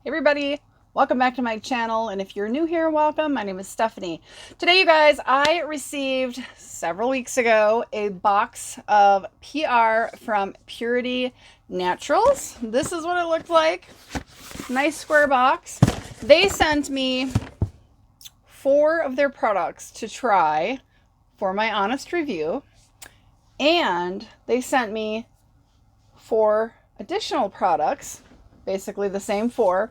Hey everybody, welcome back to my channel, and if you're new here, welcome. My name is Stephanie. Today, you guys, I received several weeks ago a box of PR from Purity Naturals. This is what it looked like. Nice square box. They sent me 4 of their products to try for my honest review, and they sent me 4 additional products, basically the same 4,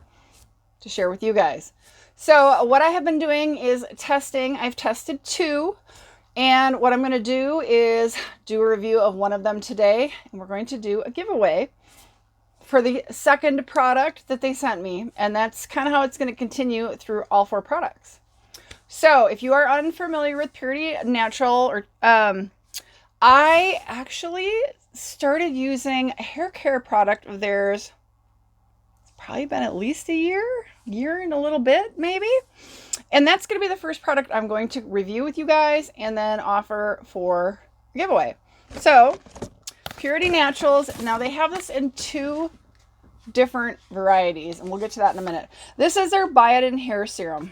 to share with you guys. So what I have been doing is testing. I've tested 2, and what I'm going to do is do a review of one of them today, and we're going to do a giveaway for the second product that they sent me, and that's kind of how it's going to continue through all 4 products. So if you are unfamiliar with Purity Natural, or I actually started using a hair care product of theirs. It's probably been at least a year and a little bit, maybe. And that's going to be the first product I'm going to review with you guys and then offer for a giveaway. So, Purity Naturals. Now, they have this in 2 different varieties, and we'll get to that in a minute. This is their BIOTIN hair serum.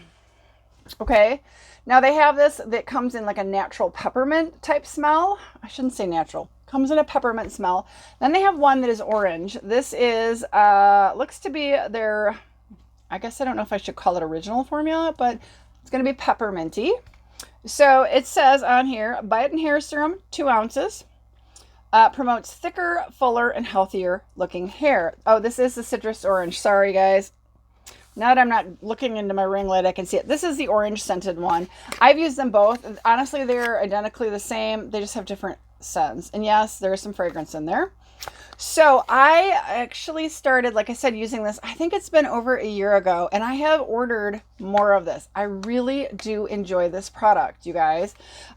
Okay. Now, they have this that comes in like a natural peppermint type smell. I shouldn't say natural. Comes in a peppermint smell. Then they have one that is orange. This is, looks to be their, I guess I don't know if I should call it original formula, but it's going to be pepperminty. So it says on here, Biotin hair serum, 2 ounces. Promotes thicker, fuller, and healthier looking hair. Oh, this is the citrus orange. Sorry, guys. Now that I'm not looking into my ring light, I can see it. This is the orange scented one. I've used them both. Honestly, they're identically the same. They just have different scents. And yes, there is some fragrance in there. So I actually started, like I said, using this. I think it's been over a year ago, and I have ordered more of this. I really do enjoy this product, you guys.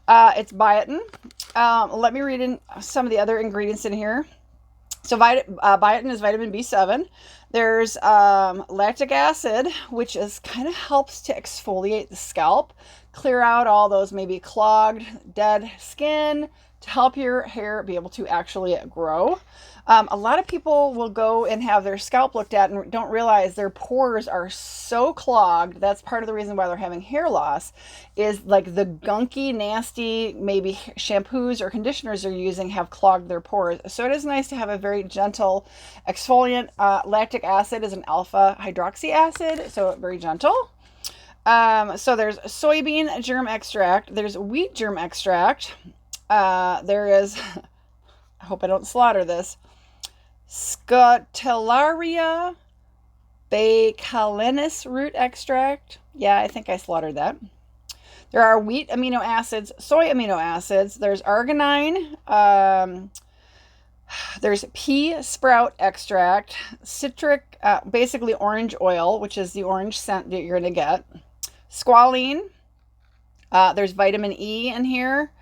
It's biotin. Let me read in some of the other ingredients in here. So biotin is vitamin B7. There's lactic acid, which is kind of helps to exfoliate the scalp, clear out all those maybe clogged, dead skin, to help your hair be able to actually grow. A lot of people will go and have their scalp looked at and don't realize their pores are so clogged. That's part of the reason why they're having hair loss, is like the gunky, nasty, maybe shampoos or conditioners they're using have clogged their pores. So it is nice to have a very gentle exfoliant. Lactic acid is an alpha hydroxy acid, so very gentle. So there's soybean germ extract. There's wheat germ extract. There is, I hope I don't slaughter this, Scotellaria bacalensis root extract. Yeah, I think I slaughtered that. There are wheat amino acids, soy amino acids. There's arginine. There's pea sprout extract, citric, basically orange oil, which is the orange scent that you're going to get. Squalene. There's vitamin E in here.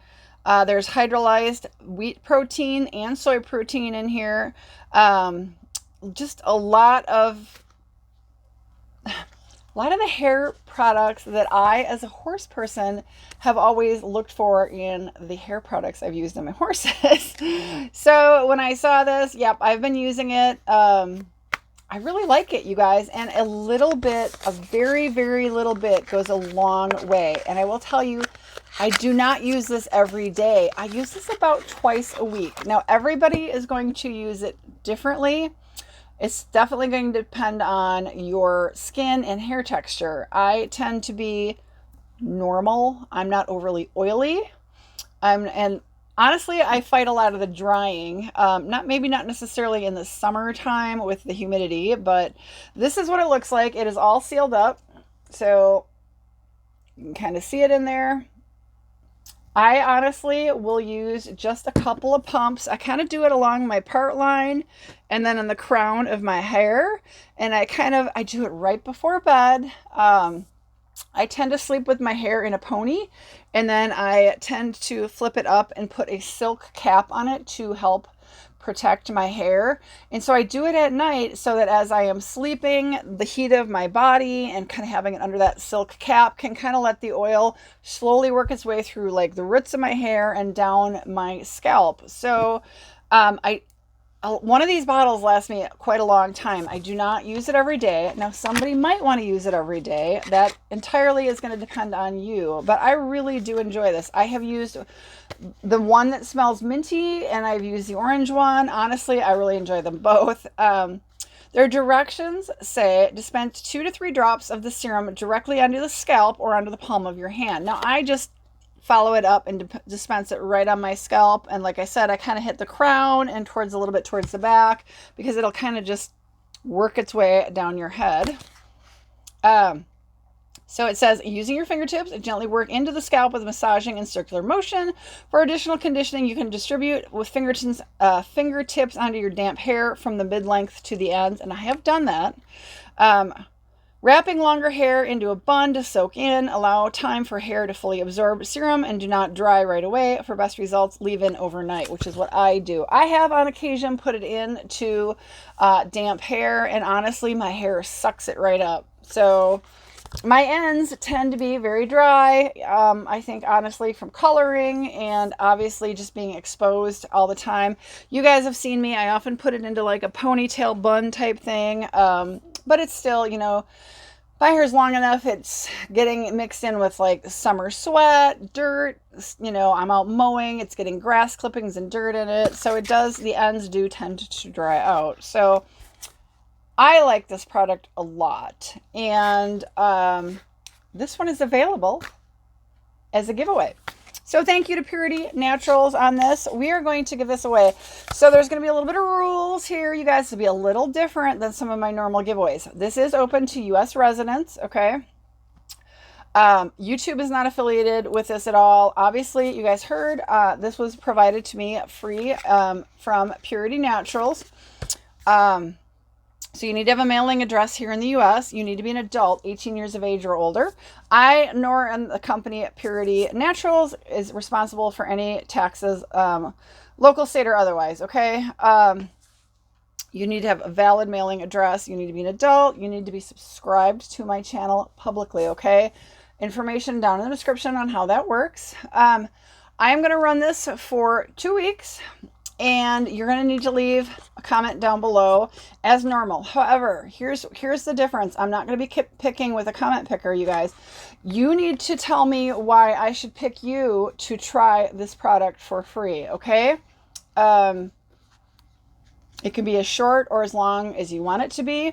There's hydrolyzed wheat protein and soy protein in here. Just a lot of the hair products that I, as a horse person, have always looked for in the hair products I've used on my horses. So when I saw this, yep, I've been using it. I really like it, you guys, and a little bit, a very, very little bit goes a long way. And I will tell you, I do not use this every day. I use this about twice a week. Now, everybody is going to use it differently. It's definitely going to depend on your skin and hair texture. I tend to be normal. I'm not overly oily. And honestly, I fight a lot of the drying. Maybe not necessarily in the summertime with the humidity, but this is what it looks like. It is all sealed up, so you can kind of see it in there. I honestly will use just a couple of pumps. I kind of do it along my part line and then in the crown of my hair. And I do it right before bed. I tend to sleep with my hair in a pony, and then I tend to flip it up and put a silk cap on it to help protect my hair. And so I do it at night so that as I am sleeping, the heat of my body and kind of having it under that silk cap can kind of let the oil slowly work its way through like the roots of my hair and down my scalp. So I one of these bottles lasts me quite a long time. I do not use it every day. Now, somebody might want to use it every day. That entirely is going to depend on you, but I really do enjoy this. I have used the one that smells minty, and I've used the orange one. Honestly, I really enjoy them both. Their directions say dispense 2 to 3 drops of the serum directly onto the scalp or onto the palm of your hand. Now, I just follow it up and dispense it right on my scalp. And like I said, I kind of hit the crown and towards a little bit towards the back, because it'll kind of just work its way down your head. So it says, using your fingertips, gently work into the scalp with massaging and circular motion. For additional conditioning, you can distribute with fingertips onto your damp hair from the mid-length to the ends. And I have done that. Wrapping longer hair into a bun to soak in. Allow time for hair to fully absorb serum and do not dry right away. For best results, leave in overnight, which is what I do. I have on occasion put it into damp hair, and honestly, my hair sucks it right up. So my ends tend to be very dry. I think honestly from coloring and obviously just being exposed all the time. You guys have seen me. I often put it into like a ponytail bun type thing. But it's still, you know, my hair's long enough, it's getting mixed in with like summer sweat, dirt, you know, I'm out mowing, it's getting grass clippings and dirt in it. So it does, the ends do tend to dry out. So I like this product a lot. And this one is available as a giveaway. So thank you to Purity Naturals on this. We are going to give this away. So there's going to be a little bit of rules here, you guys. To be a little different than some of my normal giveaways. This is open to U.S. residents, okay? YouTube is not affiliated with this at all. Obviously, you guys heard this was provided to me free from Purity Naturals. So you need to have a mailing address here in the U.S. You need to be an adult, 18 years of age or older. I nor the company at Purity Naturals is responsible for any taxes, local, state, or otherwise, okay? You need to have a valid mailing address. You need to be an adult. You need to be subscribed to my channel publicly, okay? Information down in the description on how that works. I am going to run this for 2 weeks. And you're going to need to leave a comment down below as normal. However, here's the difference. I'm not going to be picking with a comment picker, you guys. You need to tell me why I should pick you to try this product for free, okay? It can be as short or as long as you want it to be.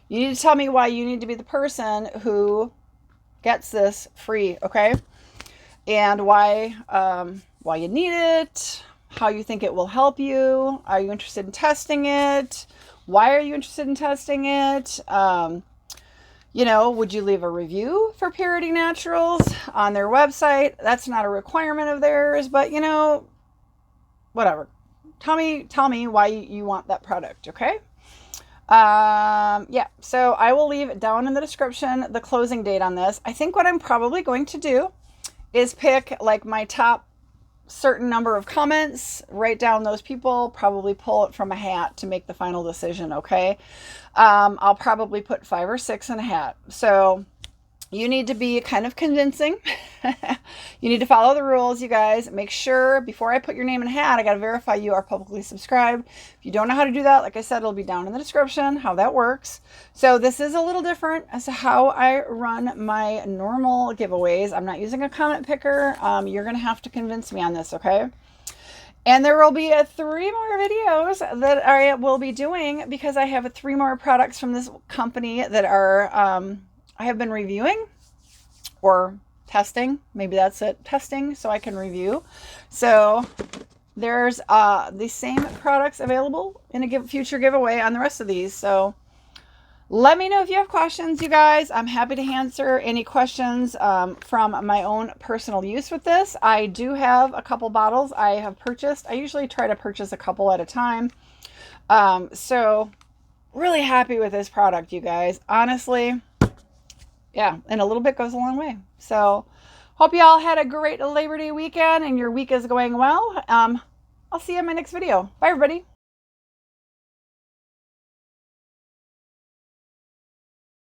You need to tell me why you need to be the person who gets this free, okay? And why you need it. How you think it will help you. Are you interested in testing it? Why are you interested in testing it? You know, would you leave a review for Purity Naturals on their website? That's not a requirement of theirs, but you know, whatever. Tell me why you want that product, okay? Yeah, so I will leave down in the description the closing date on this. I think what I'm probably going to do is pick like my top certain number of comments, write down those people, probably pull it from a hat to make the final decision, okay? I'll probably put 5 or 6 in a hat. So you need to be kind of convincing. You need to follow the rules, you guys. Make sure before I put your name in a hat, I got to verify you are publicly subscribed. If you don't know how to do that, like I said, it'll be down in the description how that works. So this is a little different as to how I run my normal giveaways. I'm not using a comment picker. You're going to have to convince me on this, okay? And there will be 3 more videos that I will be doing because I have 3 more products from this company that are I have been reviewing or testing. Maybe that's it. Testing so I can review. So there's the same products available in a future giveaway on the rest of these. So let me know if you have questions, you guys. I'm happy to answer any questions from my own personal use with this. I do have a couple bottles I have purchased. I usually try to purchase a couple at a time. So really happy with this product, you guys. Honestly, yeah, and a little bit goes a long way. So hope you all had a great Labor Day weekend and your week is going well. I'll see you in my next video. Bye, everybody.